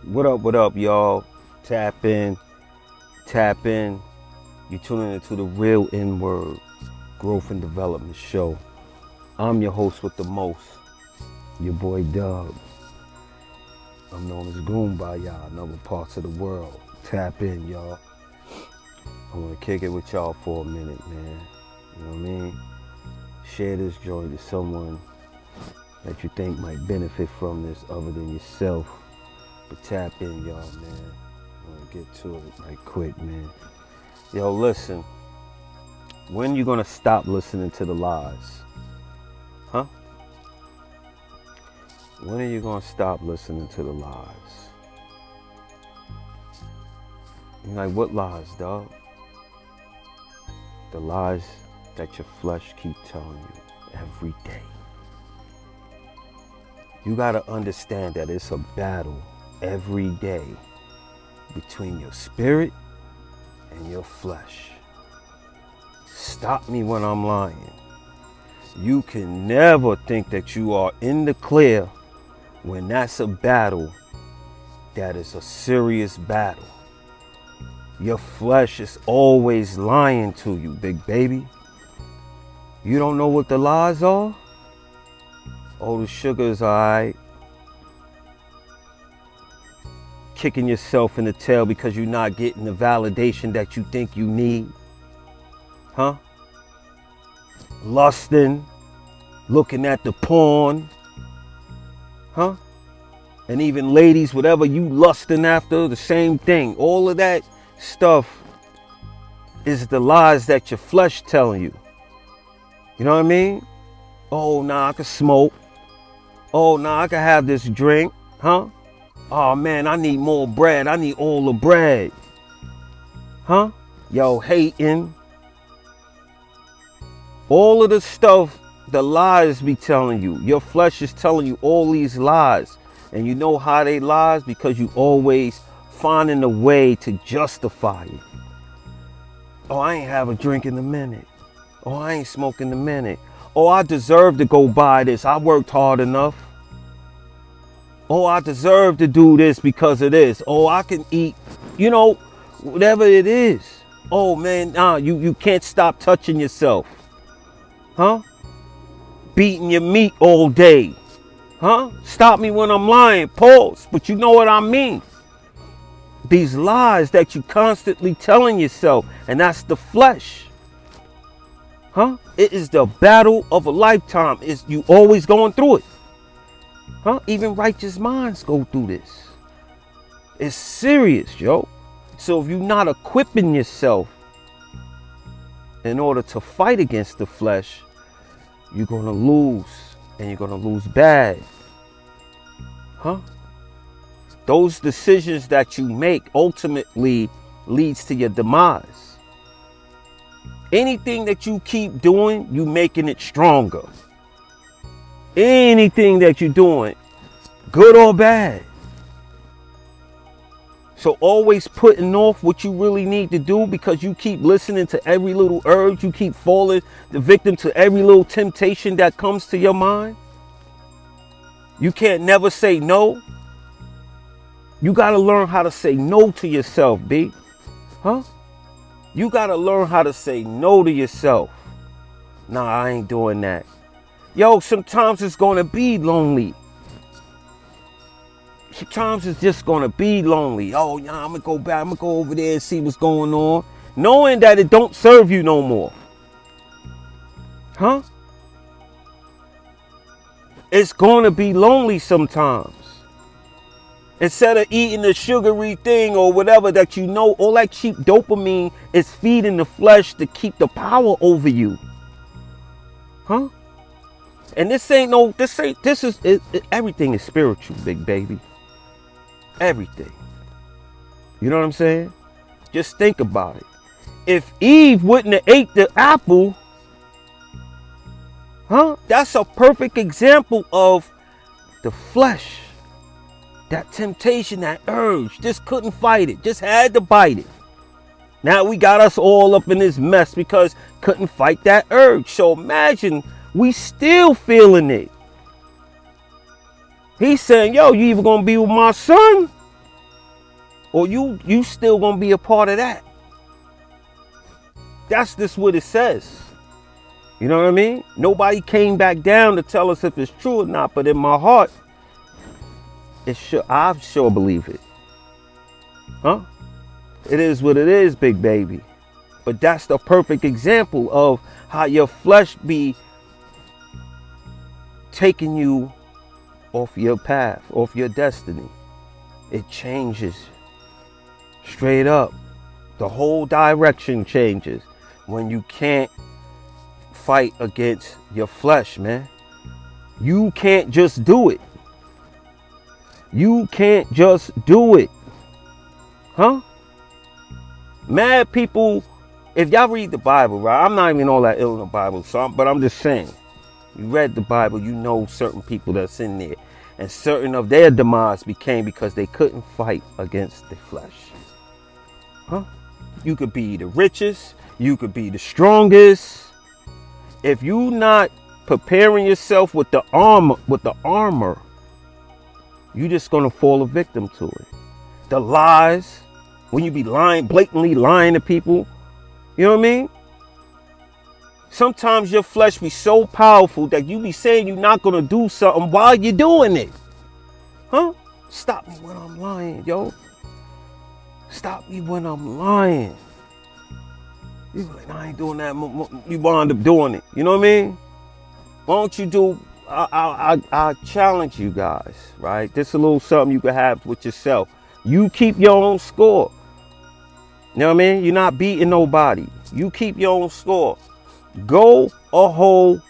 What up, y'all? Tap in, tap in. You're tuning into the Real N-Word Growth and Development Show. I'm your host with the most, your boy Dub. I'm known as Goon by y'all in other parts of the world. Tap in, y'all. I want to kick it with y'all for a minute, man. You know what I mean? Share this joint to someone that you think might benefit from this other than yourself. But tap in, y'all, man. I want to get to it right quick, man. Yo, listen. When you gonna stop listening to the lies? Huh? When are you gonna stop listening to the lies? You're like, what lies, dog? The lies that your flesh keep telling you every day. You gotta understand that it's a battle every day between your spirit and your flesh. Stop me when I'm lying. You can never think that you are in the clear when that's a battle that is a serious battle. Your flesh is always lying to you, big baby. You don't know what the lies are? Oh, the sugar's alright. Kicking yourself in the tail because you're not getting the validation that you think you need. Huh? Lusting, looking at the porn. Huh? And even ladies, whatever you lusting after, the same thing. All of that stuff is the lies that your flesh telling you. You know what I mean? Oh, nah, I can smoke. Oh, nah, I can have this drink. Huh? Oh, man, I need more bread. I need all the bread. Huh? Yo, hating. All of the stuff, the lies be telling you. Your flesh is telling you all these lies. And you know how they lies? Because you always finding a way to justify it. Oh, I ain't have a drink in a minute. Oh, I ain't smoking in a minute. Oh, I deserve to go buy this. I worked hard enough. Oh, I deserve to do this because of this. Oh, I can eat, you know, whatever it is. Oh, man, you can't stop touching yourself. Huh? Beating your meat all day. Huh? Stop me when I'm lying. Pause. But you know what I mean. These lies that you constantly telling yourself, and that's the flesh. Huh? It is the battle of a lifetime. It's you always going through it. Huh? Even righteous minds go through this. It's serious, yo. So if you're not equipping yourself in order to fight against the flesh, you're going to lose. And you're going to lose bad. Huh? Those decisions that you make ultimately leads to your demise. Anything that you keep doing, you making it stronger. Anything that you're doing, good or bad. So always putting off what you really need to do because you keep listening to every little urge. You keep falling the victim to every little temptation that comes to your mind. You can't never say no. You got to learn how to say no to yourself, B. Huh? You got to learn how to say no to yourself. Nah, I ain't doing that. Yo, sometimes it's going to be lonely. Sometimes it's just going to be lonely. Oh, yeah, I'm going to go back. I'm going to go over there and see what's going on. Knowing that it don't serve you no more. Huh? It's going to be lonely sometimes. Instead of eating the sugary thing or whatever that you know, all that cheap dopamine is feeding the flesh to keep the power over you. Huh? And this is everything is spiritual, big baby. Everything. You know what I'm saying? Just think about it. If Eve wouldn't have ate the apple, huh? That's a perfect example of the flesh. That temptation, that urge, just couldn't fight it. Just had to bite it. Now we got us all up in this mess because couldn't fight that urge. So imagine we still feeling it. He's saying, yo, you either gonna be with my son Or you still gonna be a part of that. That's just what it says. You know what I mean? Nobody came back down to tell us if it's true or not, but in my heart, I sure believe it. Huh? It is what it is, big baby. But that's the perfect example of how your flesh be taking you off your path, off your destiny. It changes. Straight up. The whole direction changes when you can't fight against your flesh, man. You can't just do it. You can't just do it. Huh? Mad people, if y'all read the Bible, right? I'm not even all that ill in the Bible, but I'm just saying. You read the Bible, you know certain people that's in there. And certain of their demise became because they couldn't fight against the flesh. Huh? You could be the richest. You could be the strongest. If you not preparing yourself with the armor, you just gonna fall a victim to it. The lies, when you be lying, blatantly lying to people, you know what I mean? Sometimes your flesh be so powerful that you be saying you're not gonna do something while you're doing it. Huh? Stop me when I'm lying, yo. Stop me when I'm lying. You be like, I ain't doing that. You wind up doing it. You know what I mean? Why don't you do? I challenge you guys, right? This is a little something you can have with yourself. You keep your own score. You know what I mean? You're not beating nobody. You keep your own score. Go a whole,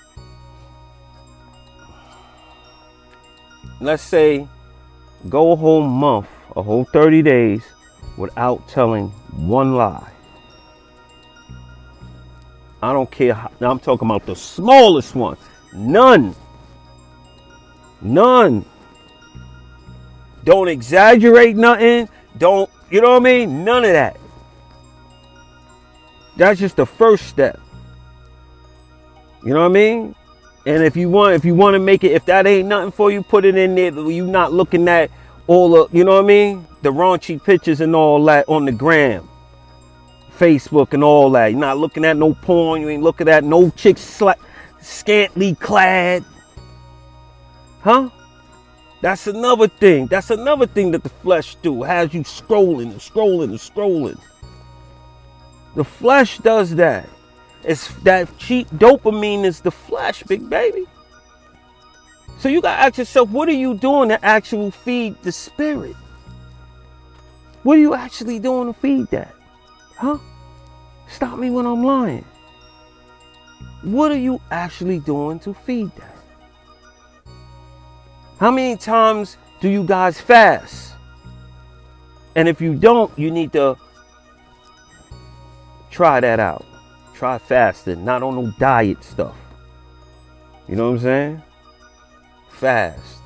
let's say, go a whole month, a whole 30 days without telling one lie. I don't care how, now I'm talking about the smallest one. None. Don't exaggerate nothing. Don't, you know what I mean? None of that. That's just the first step. You know what I mean? And if you want to make it, if that ain't nothing for you, put it in there. You not looking at all the, you know what I mean? The raunchy pictures and all that on the gram, Facebook and all that. You're not looking at no porn. You ain't looking at no chicks scantily clad. Huh? That's another thing. That's another thing that the flesh do. Has you scrolling and scrolling and scrolling. The flesh does that. It's that cheap dopamine is the flesh, big baby. So you gotta ask yourself, what are you doing to actually feed the spirit? What are you actually doing to feed that? Huh? Stop me when I'm lying. What are you actually doing to feed that? How many times do you guys fast? And if you don't, you need to try that out. Try fasting, not on no diet stuff. You know what I'm saying? Fast.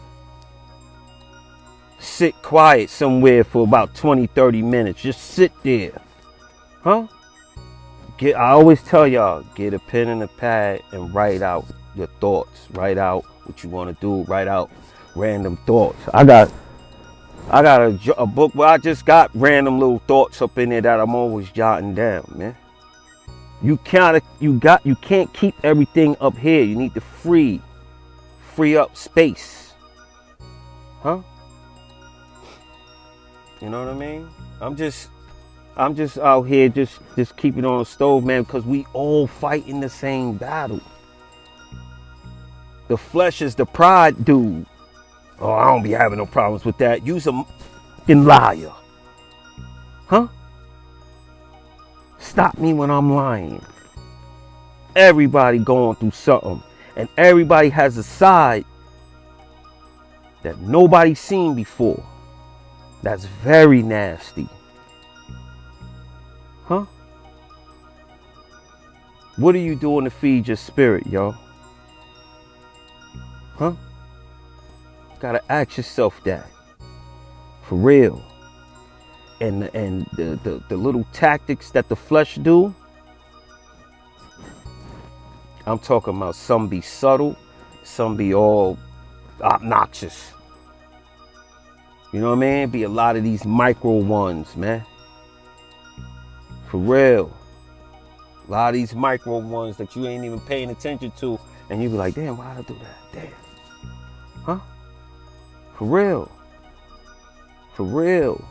Sit quiet somewhere for about 20, 30 minutes. Just sit there. Huh? I always tell y'all, get a pen and a pad and write out your thoughts. Write out what you want to do. Write out random thoughts. I got a book where I just got random little thoughts up in there that I'm always jotting down, man. You can't keep everything up here. You need to free up space. Huh? You know what I mean? I'm just out here just keeping on the stove, man, because we all fighting the same battle. The flesh is the pride dude. Oh, I don't be having no problems with that. You's a fucking liar. Huh? Stop me when I'm lying. Everybody going through something. And everybody has a side that nobody's seen before. That's very nasty. Huh? What are you doing to feed your spirit, yo? Huh? Gotta ask yourself that. For real. And the little tactics that the flesh do, I'm talking about some be subtle, some be all obnoxious. You know what I mean? Be a lot of these micro ones, man. For real. A lot of these micro ones that you ain't even paying attention to. And you be like, damn, why'd I do that? Damn. Huh? For real. For real.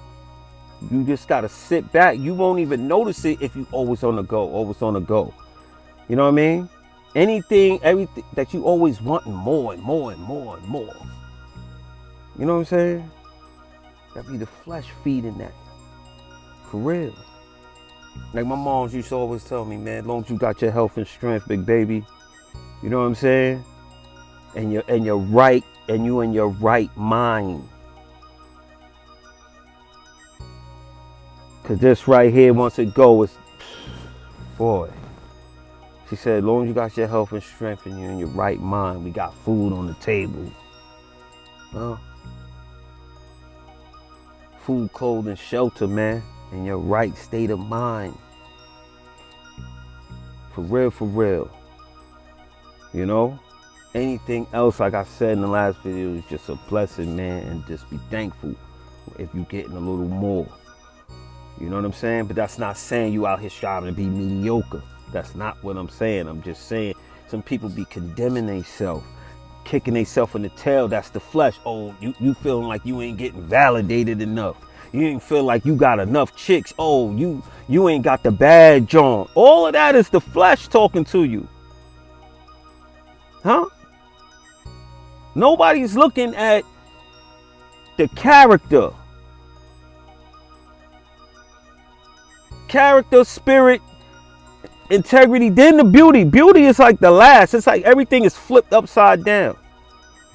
You just gotta sit back. You won't even notice it if you always on the go, always on the go. You know what I mean? Anything, everything that you always wanting more and more and more and more. You know what I'm saying? That be the flesh feeding that. For real. Like my moms used to always tell me, man, as long as you got your health and strength, big baby. You know what I'm saying? And you're right, and you in your right mind. Cause this right here, once it goes, boy. She said, as long as you got your health and strength and you're in your right mind, we got food on the table. Huh? Food, clothing, shelter, man. In your right state of mind. For real, for real. You know? Anything else, like I said in the last video, is just a blessing, man. And just be thankful if you're getting a little more. You know what I'm saying? But that's not saying you out here striving to be mediocre. That's not what I'm saying. I'm just saying some people be condemning themselves, kicking themselves in the tail. That's the flesh. Oh, you feeling like you ain't getting validated enough. You ain't feel like you got enough chicks. Oh, you ain't got the badge on. All of that is the flesh talking to you. Huh? Nobody's looking at the character. Character, spirit, integrity, then the beauty. Beauty is like the last. It's like everything is flipped upside down.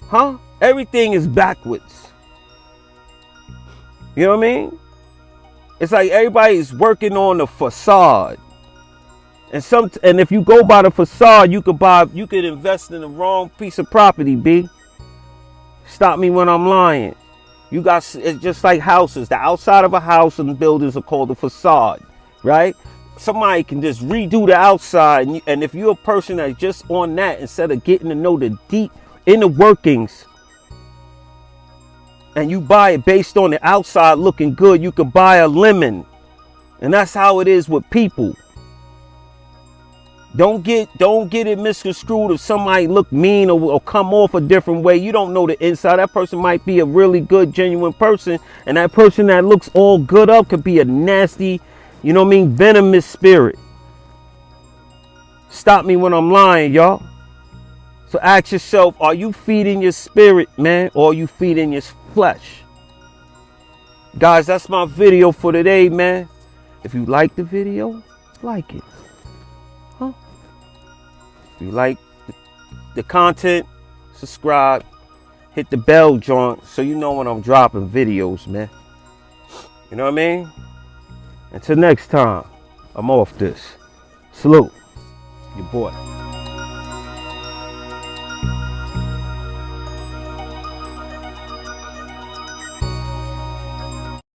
Huh? Everything is backwards. You know what I mean? It's like everybody's working on the facade. And if you go by the facade, you could invest in the wrong piece of property, B. Stop me when I'm lying. It's just like houses. The outside of a house and buildings are called the facade, right? Somebody can just redo the outside, and if you're a person that's just on that, instead of getting to know the deep inner workings, and you buy it based on the outside looking good, you could buy a lemon. And that's how it is with people. Don't get it misconstrued if somebody look mean or come off a different way. You don't know the inside. That person might be a really good, genuine person, and that person that looks all good up could be a nasty, you know what I mean, venomous spirit. Stop me when I'm lying, y'all. So ask yourself, are you feeding your spirit, man, or are you feeding your flesh? Guys, that's my video for today, man. If you like the video, like it. Huh? If you like the content, subscribe. Hit the bell joint so you know when I'm dropping videos, man. You know what I mean? Until next time, I'm off this. Salute. Your boy.